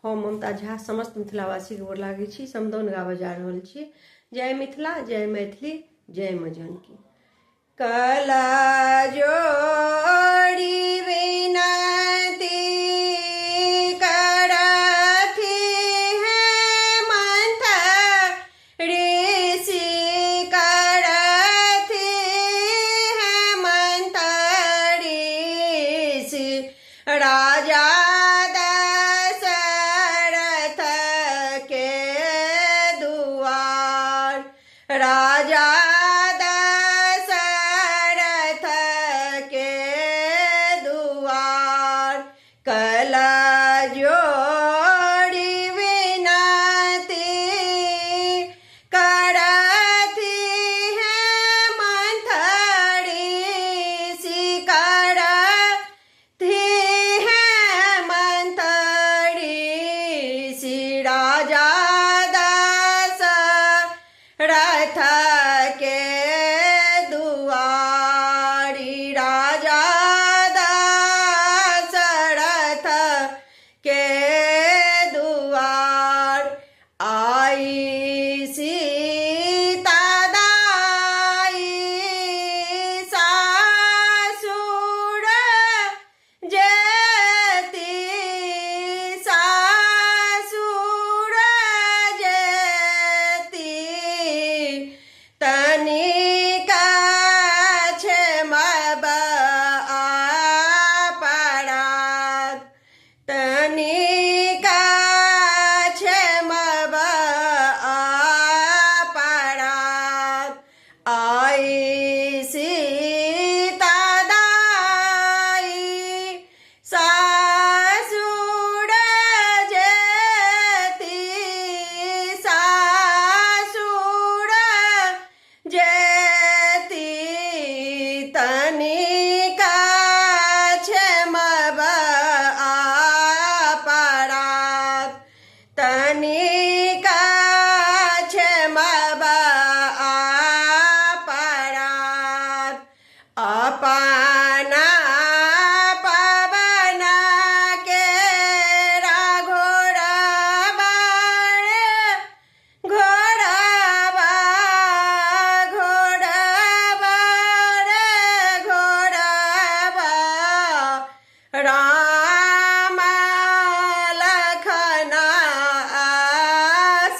हम ममता झा समस्त मिथिलावासी के गोर लागै छी। समदाउन गाबऽ जा रहल छी। जय मिथिला, जय मैथिली, जय माँ जानकी। कला जोड़ी विनती करथि हैं मंथ ऋषि, करथि हैं मंथ ऋषि। राजा दशरथ के दुआर, राजा दशरथ के दुआर। कला जोड़ी विनती करथि हैं मंथ ऋषि, करथि हैं मंथ ऋषि। राजा दशरथ के दुआरी, राजा दशरथ के दुआर। आई सीता दाई सासुर जेती, सासुर जेती। तनिका क्षमब अपराध, तनिका क्षमब अपराध। आई सीता दाई सासुर जेती, सासुर जेती। तनिका क्षमब अपराध, तनिका क्षमब अपराध। अपना पवन के घोड़बा, घोड़बा, घोड़बा रे घोड़बा। राम लखन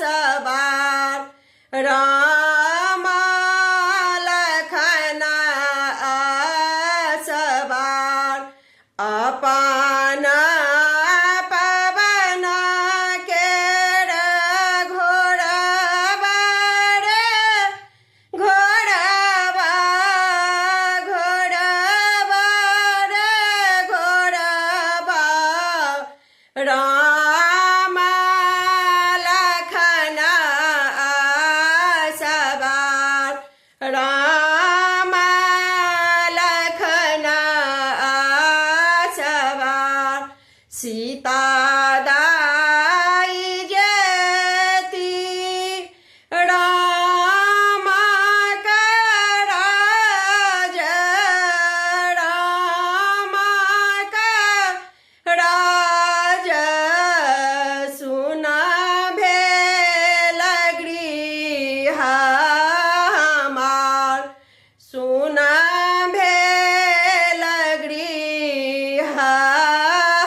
सवार, राम लखन सवार। अपन पवन के घोड़बा रे घोड़बा, घोड़बा रे घोड़बा। राम लखन सवार, राम लखन सवार। सीता दाई जेती राम का राज, राम का राज। सुना भेल गृह हमार, सुना भेल गृह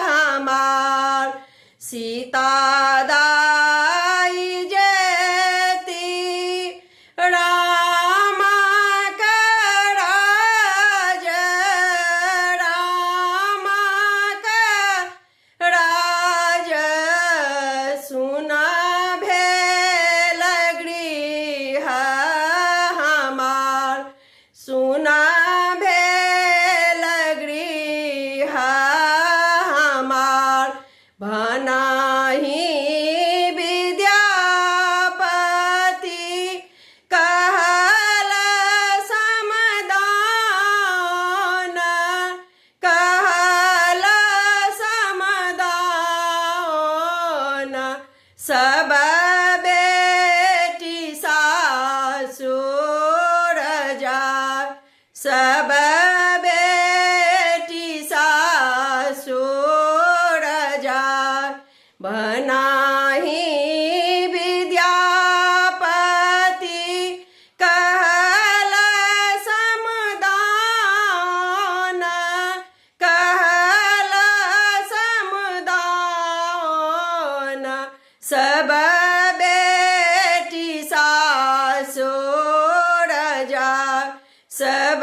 हमार। सीता दाई जेती राम का राज, राम का राज। सुना भेल गृह हमार, सुना भेल गृह हमार। भनाही विद्यापति कहल समदान, कहल समदान। सब बेटी सासुर जाय, सब बेटी सासुर जाय। वनाही विद्यापति कहल समदान, कहल समदान। सब बेटी सासुर जा, सब